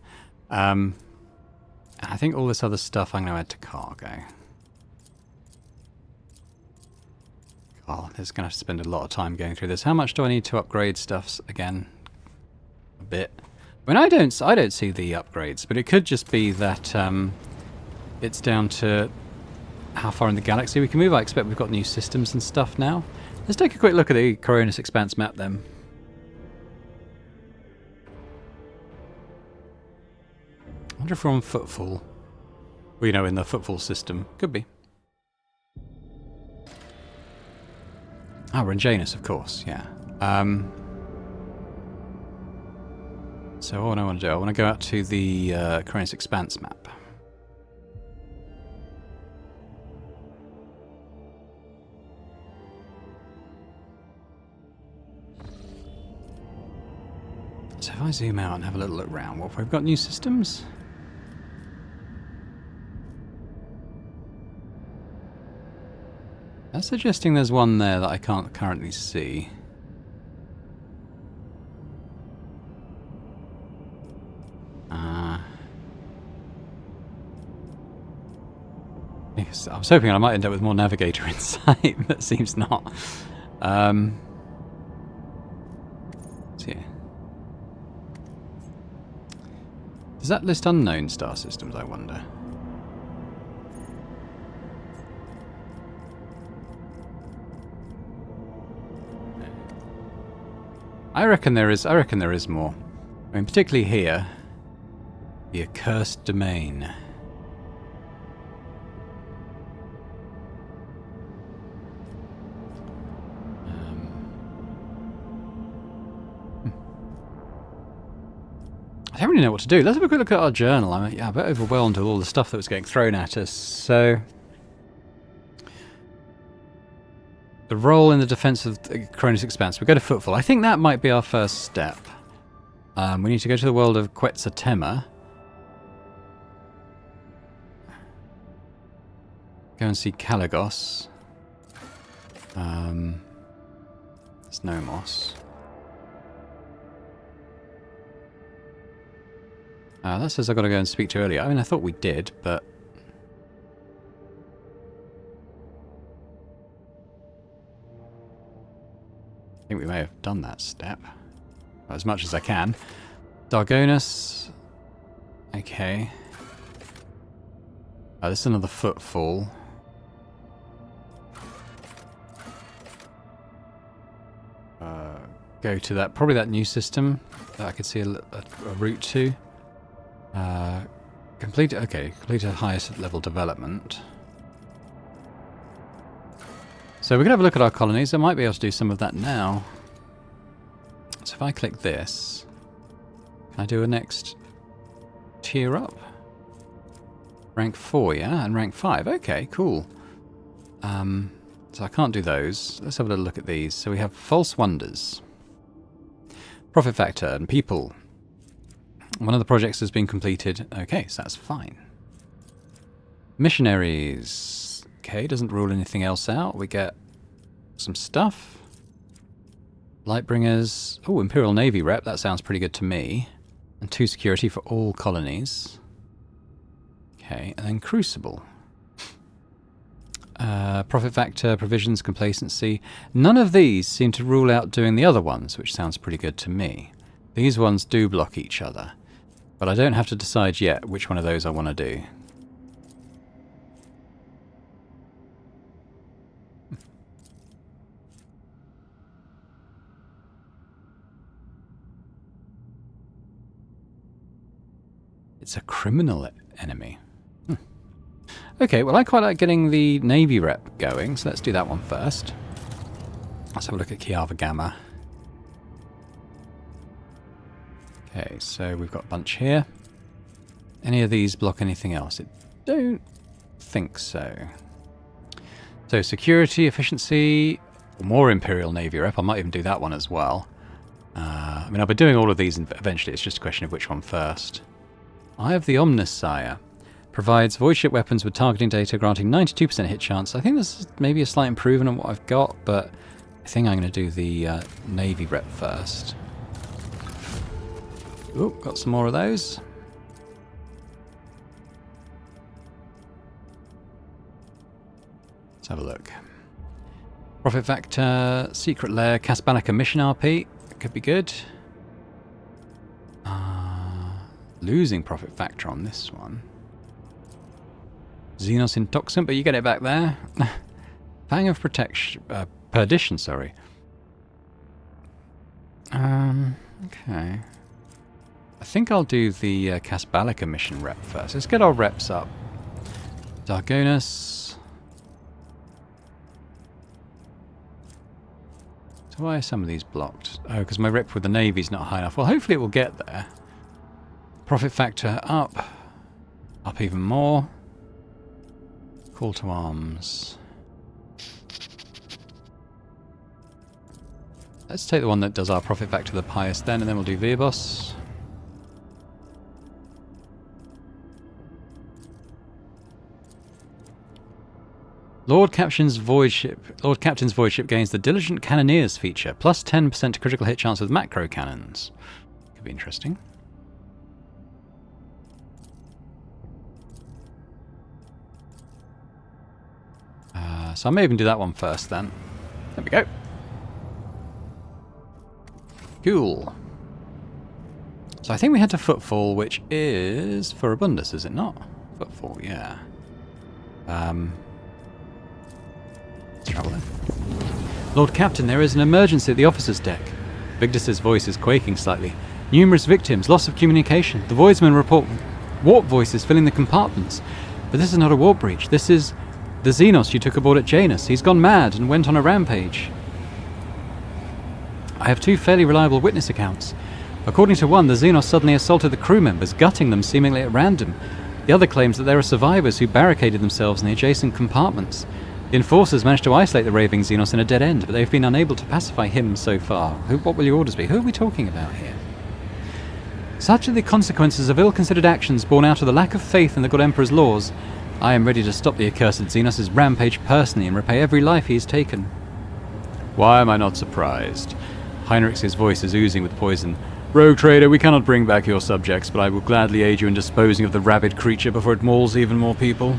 I think all this other stuff I'm going to add to cargo. Oh, there's going to have to spend a lot of time going through this. How much do I need to upgrade stuffs again? A bit. I mean, I don't see the upgrades, but it could just be that it's down to how far in the galaxy we can move. I expect we've got new systems and stuff now. Let's take a quick look at the Coronis Expanse map then. I wonder if we're on Footfall. Well, you know, in the Footfall system. Could be. Ah, we're in Janus, of course, yeah. So what I want to do, I want to go out to the Coronis Expanse map. So if I zoom out and have a little look around, what, we've got new systems? That's suggesting there's one there that I can't currently see. Yes, I was hoping I might end up with more Navigator insight, but seems not. Let's see. Does that list unknown star systems, I wonder? I reckon there is more. I mean, particularly here. The Accursed Domain. I don't really know what to do. Let's have a quick look at our journal. I'm a bit overwhelmed with all the stuff that was getting thrown at us. So, the role in the defense of the Coronis Expanse. We go to Footfall. I think that might be our first step. We need to go to the world of Quetzaltema. Go and see Kalagos. It's Nomos. That says I've got to go and speak to earlier. I mean, I thought we did, but... I think we may have done that step. As much as I can. Dargonus. Okay. This is another Footfall. Go to that, probably that new system that I could see a route to. Complete a highest level development. So we're going to have a look at our colonies. I might be able to do some of that now. So if I click this, can I do a next tier up? Rank 4, yeah? And rank 5. Okay, cool. So I can't do those. Let's have a little look at these. So we have False Wonders. Profit Factor and People. One of the projects has been completed. Okay, so that's fine. Missionaries. Okay, doesn't rule anything else out. We get some stuff. Lightbringers. Oh, Imperial Navy rep. That sounds pretty good to me. And 2 security for all colonies. Okay, and then Crucible. Profit factor, provisions, complacency. None of these seem to rule out doing the other ones, which sounds pretty good to me. These ones do block each other. But I don't have to decide yet which one of those I want to do. It's a criminal enemy. Okay, well I quite like getting the Navy rep going, so let's do that one first. Let's have a look at Kiava Gamma. Okay, so we've got a bunch here. Any of these block anything else? I don't think so. So security, efficiency, more Imperial Navy rep. I might even do that one as well. I mean, I'll be doing all of these eventually. It's just a question of which one first. I have the Omnis Sire. Provides void ship weapons with targeting data, granting 92% hit chance. I think this is maybe a slight improvement on what I've got, but I think I'm going to do the Navy rep first. Oh, got some more of those. Let's have a look. Profit factor, secret lair, Casbalica mission RP. Could be good. Losing profit factor on this one. Xenos Intoxicant, but you get it back there. Fang of Protection, Perdition, sorry. Okay. I think I'll do the Casbalica mission rep first. Let's get our reps up. Dargonus. So why are some of these blocked? Oh, because my rep with the Navy's not high enough. Well, hopefully it will get there. Profit factor up. Up even more. Call to arms. Let's take the one that does our profit factor the highest then, and then we'll do Verbos. Lord Captain's Void Ship gains the Diligent Cannoneers feature, plus 10% to critical hit chance with macro cannons. Could be interesting. So I may even do that one first then. There we go. Cool. So I think we head to Footfall, which is for Abundus, is it not? Footfall, yeah. Let's travel then. Lord Captain, there is an emergency at the officer's deck. Vigdis's voice is quaking slightly. Numerous victims, loss of communication. The voidsmen report warp voices filling the compartments. But this is not a warp breach. This is the Xenos you took aboard at Janus. He's gone mad and went on a rampage. I have 2 fairly reliable witness accounts. According to one, the Xenos suddenly assaulted the crew members, gutting them seemingly at random. The other claims that there are survivors who barricaded themselves in the adjacent compartments. The enforcers managed to isolate the raving Xenos in a dead end, but they've been unable to pacify him so far. What will your orders be? Who are we talking about here? Such are the consequences of ill-considered actions born out of the lack of faith in the God Emperor's laws. I am ready to stop the accursed Xenos' rampage personally and repay every life he has taken. Why am I not surprised? Heinrich's voice is oozing with poison. Rogue trader, we cannot bring back your subjects, but I will gladly aid you in disposing of the rabid creature before it mauls even more people.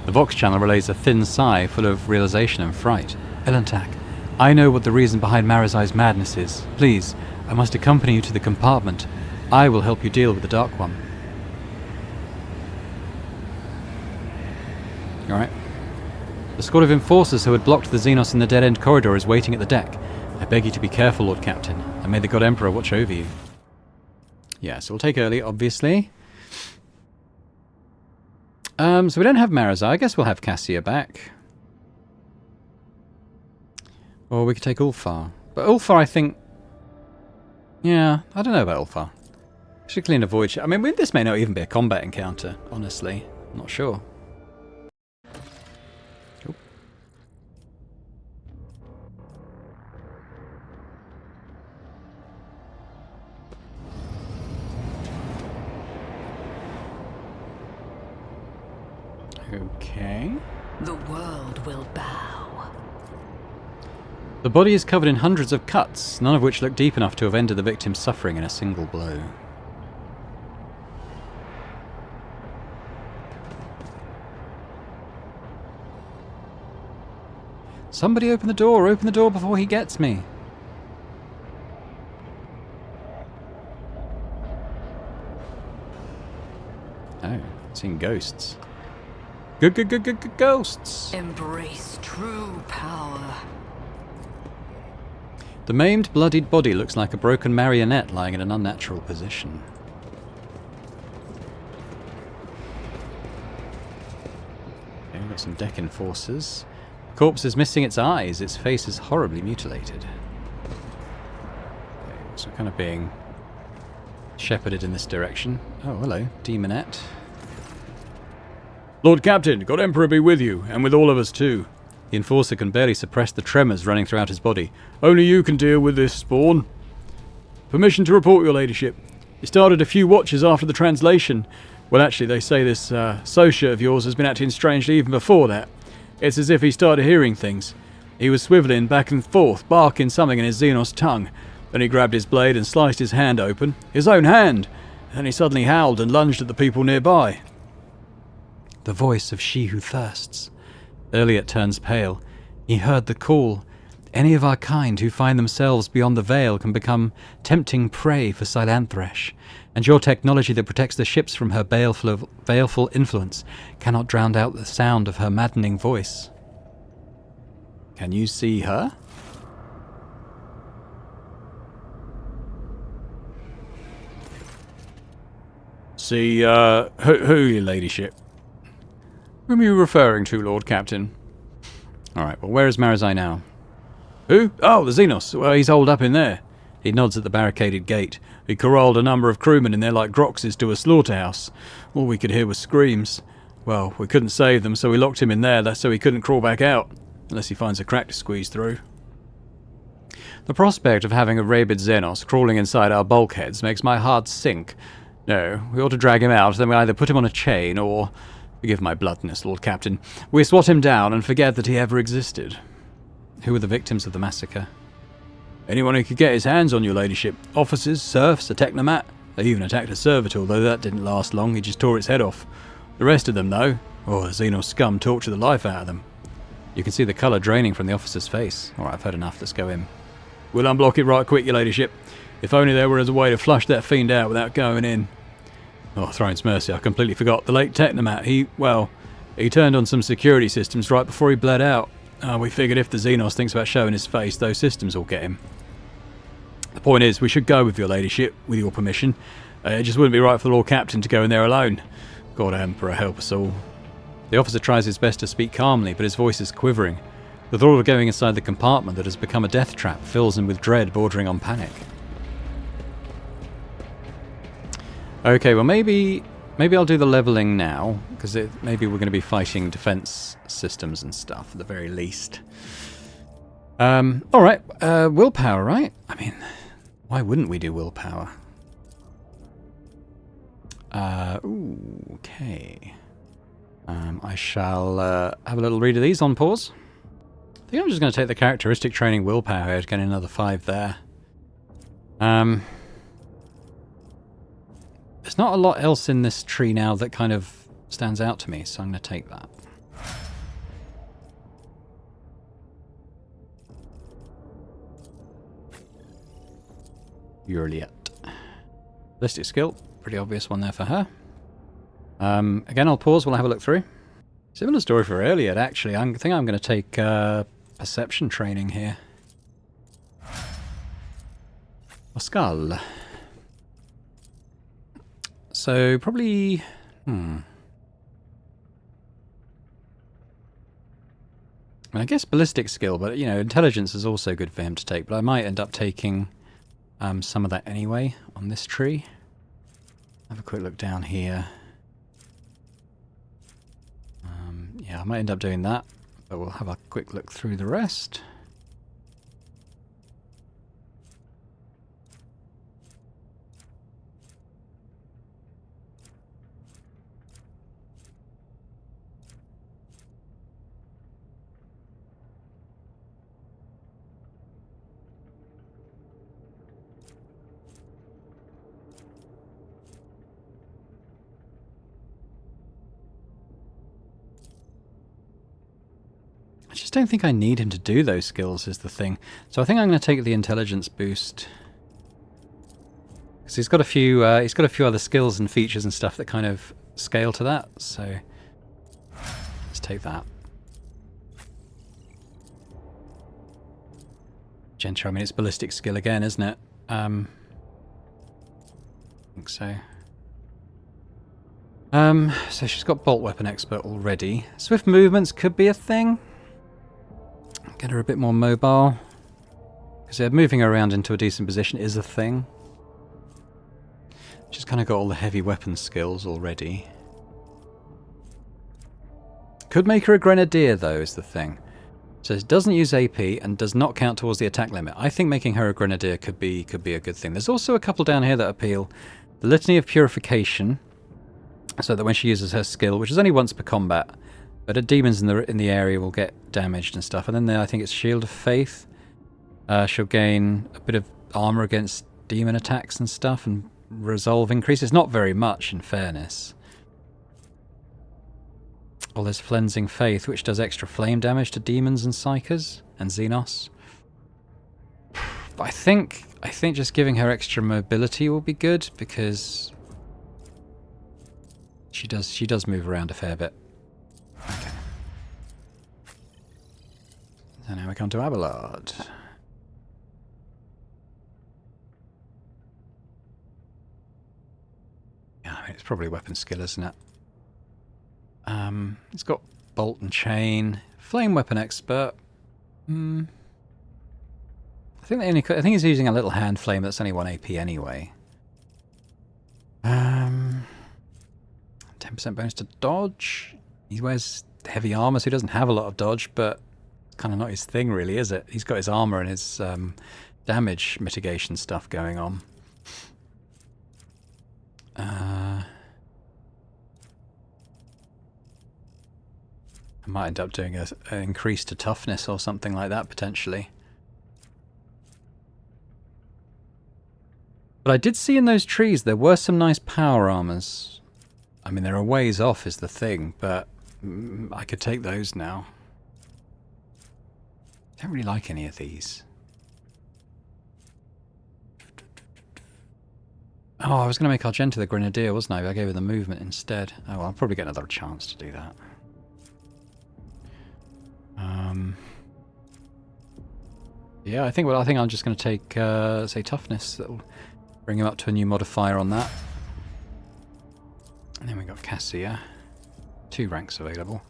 The Vox channel relays a thin sigh full of realization and fright. Elantak, I know what the reason behind Marazai's madness is. Please, I must accompany you to the compartment. I will help you deal with the Dark One. Alright. The squad of enforcers who had blocked the Xenos in the dead-end corridor is waiting at the deck. I beg you to be careful, Lord Captain, and may the God Emperor watch over you. Yeah, so we'll take early, obviously. So we don't have Marazai. I guess we'll have Cassia back. Or we could take Ulfar. But Ulfar, I think... Yeah, I don't know about Ulfar. Particularly in a void ship. I mean, this may not even be a combat encounter, honestly. I'm not sure. Cool. Okay. The world will bow. The body is covered in hundreds of cuts, none of which look deep enough to have ended the victim's suffering in a single blow. Somebody open the door before he gets me. Oh, seeing ghosts. Ghosts! Embrace true power. The maimed, bloodied body looks like a broken marionette lying in an unnatural position. Okay, we've got some deck enforcers. The corpse is missing its eyes, its face is horribly mutilated. Okay, so we're kind of being shepherded in this direction. Oh, hello, demonette. Lord Captain, God Emperor be with you, and with all of us too. The enforcer can barely suppress the tremors running throughout his body. Only you can deal with this spawn. Permission to report, your ladyship. He started a few watches after the translation. Well, actually, they say this Sosha of yours has been acting strangely even before that. It's as if he started hearing things. He was swivelling back and forth, barking something in his Xenos tongue. Then he grabbed his blade and sliced his hand open. His own hand! And he suddenly howled and lunged at the people nearby. The voice of she who thirsts. Elliot turns pale. He heard the call. Any of our kind who find themselves beyond the veil can become tempting prey for Silanthresh, and your technology that protects the ships from her baleful influence cannot drown out the sound of her maddening voice. Can you see her? See, who, your ladyship? Whom are you referring to, Lord Captain? Alright, well, where is Marazai now? Who? Oh, the Xenos. Well, he's holed up in there. He nods at the barricaded gate. He corralled a number of crewmen in there like groxes to a slaughterhouse. All we could hear was screams. Well, we couldn't save them, so we locked him in there, that's so he couldn't crawl back out. Unless he finds a crack to squeeze through. The prospect of having a rabid Xenos crawling inside our bulkheads makes my heart sink. No, we ought to drag him out, then we either put him on a chain or... Forgive my bluntness, Lord Captain. We swat him down and forget that he ever existed. Who were the victims of the massacre? Anyone who could get his hands on, your ladyship. Officers, serfs, a technomat. They even attacked a servitor, though that didn't last long. He just tore its head off. The rest of them, though, the Xenos scum tortured the life out of them. You can see the colour draining from the officer's face. Alright, I've heard enough. Let's go in. We'll unblock it right quick, your ladyship. If only there was a way to flush that fiend out without going in. Oh, Throne's mercy, I completely forgot. The late Technomat, he turned on some security systems right before he bled out. We figured if the Xenos thinks about showing his face, those systems will get him. The point is, we should go with your ladyship, with your permission. It just wouldn't be right for the Lord Captain to go in there alone. God Emperor, help us all. The officer tries his best to speak calmly, but his voice is quivering. The thought of going inside the compartment that has become a death trap fills him with dread bordering on panic. Okay, well maybe I'll do the leveling now, because maybe we're going to be fighting defense systems and stuff at the very least. Alright, willpower, right? I mean, why wouldn't we do willpower? Okay. I shall have a little read of these on pause. I think I'm just going to take the characteristic training willpower here to get another 5 there. There's not a lot else in this tree now that kind of stands out to me, so I'm going to take that. Juliet. Ballistic skill, pretty obvious one there for her. Again, I'll pause, we'll have a look through. Similar story for Elliot, actually. I think I'm going to take perception training here. Pascal. So, probably... I mean, I guess ballistic skill, but, you know, intelligence is also good for him to take. But I might end up taking some of that anyway on this tree. Have a quick look down here. Yeah, I might end up doing that, but we'll have a quick look through the rest. just don't think I need him to do those skills is the thing. So I think I'm going to take the intelligence boost. Because he's got a few other skills and features and stuff that kind of scale to that. So let's take that. Gentry, I mean, it's ballistic skill again, isn't it? I think so. So she's got bolt weapon expert already. Swift movements could be a thing. Get her a bit more mobile. Because moving her around into a decent position is a thing. She's kind of got all the heavy weapon skills already. Could make her a grenadier though, is the thing. So it doesn't use AP and does not count towards the attack limit. I think making her a grenadier could be a good thing. There's also a couple down here that appeal. The Litany of Purification, so that when she uses her skill, which is only once per combat, but her demons in the area will get damaged and stuff. And then I think it's Shield of Faith. She'll gain a bit of armor against demon attacks and stuff, and resolve increase. It's not very much, in fairness. Well, there's Flensing Faith, which does extra flame damage to demons and psychers and Xenos. But I think just giving her extra mobility will be good, because she does move around a fair bit. Okay. So now we come to Abelard. Yeah, I mean, it's probably weapon skill, isn't it? It's got bolt and chain, flame weapon expert. I think he's using a little hand flame that's only 1 AP anyway. 10% bonus to dodge. He wears heavy armor, so he doesn't have a lot of dodge, but it's kind of not his thing, really, is it? He's got his armor and his damage mitigation stuff going on. I might end up doing an increase to toughness or something like that, potentially. But I did see in those trees there were some nice power armors. I mean, they're a ways off is the thing, but I could take those now. I don't really like any of these. Oh, I was going to make Argenta the Grenadier, wasn't I? I gave her the movement instead. Oh, well, I'll probably get another chance to do that. Yeah, I think I'm just going to take, say, toughness. That'll bring him up to a new modifier on that. And then we got Cassia. 2 ranks available.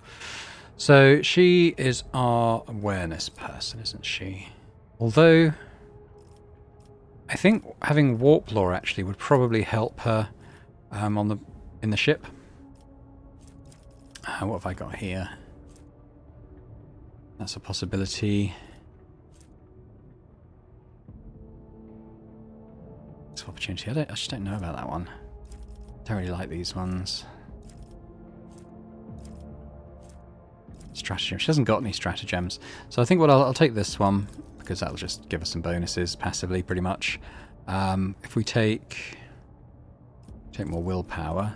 So she is our awareness person, isn't she? Although I think having warp lore actually would probably help her in the ship. What have I got here? That's a possibility. It's an opportunity. I just don't know about that one. Don't really like these ones. Stratagem. She hasn't got any stratagems. So I think I'll take this one, because that'll just give us some bonuses passively, pretty much. If we take more willpower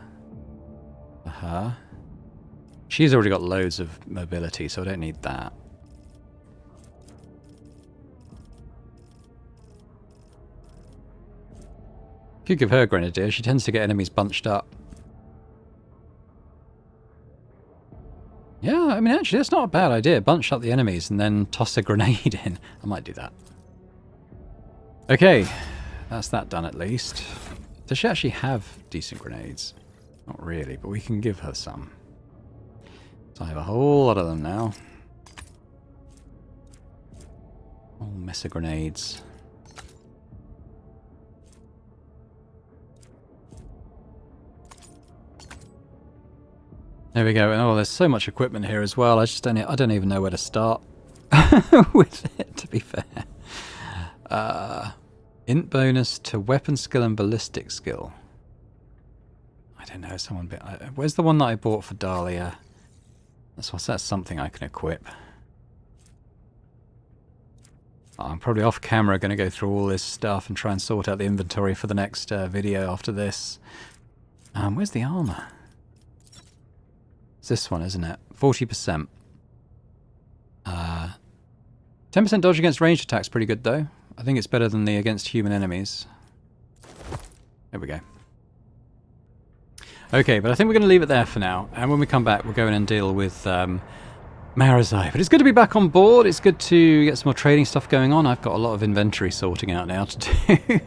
for her. She's already got loads of mobility, so I don't need that. Could give her a Grenadier. She tends to get enemies bunched up. Yeah, I mean, actually, that's not a bad idea. Bunch up the enemies and then toss a grenade in. I might do that. Okay, that's that done at least. Does she actually have decent grenades? Not really, but we can give her some. So I have a whole lot of them now. All mess of grenades. There we go. Oh, there's so much equipment here as well. I don't even know where to start with it, to be fair. Int bonus to weapon skill and ballistic skill. I don't know. Where's the one that I bought for Dahlia? That's something I can equip. I'm probably off camera going to go through all this stuff and try and sort out the inventory for the next video after this. Where's the armor? It's this one, isn't it? 40%. 10% dodge against ranged attacks pretty good though. I think it's better than the against human enemies. There we go. Okay, but I think we're going to leave it there for now. And when we come back, we'll go in and deal with Marazai. But it's good to be back on board. It's good to get some more trading stuff going on. I've got a lot of inventory sorting out now to do.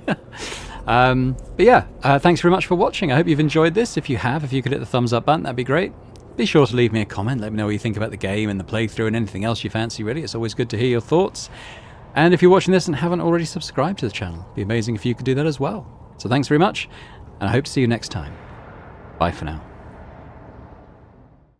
But yeah, thanks very much for watching. I hope you've enjoyed this. If you have, if you could hit the thumbs up button, that'd be great. Be sure to leave me a comment. Let me know what you think about the game and the playthrough and anything else you fancy, really. It's always good to hear your thoughts. And if you're watching this and haven't already subscribed to the channel, it'd be amazing if you could do that as well. So thanks very much, and I hope to see you next time. Bye for now.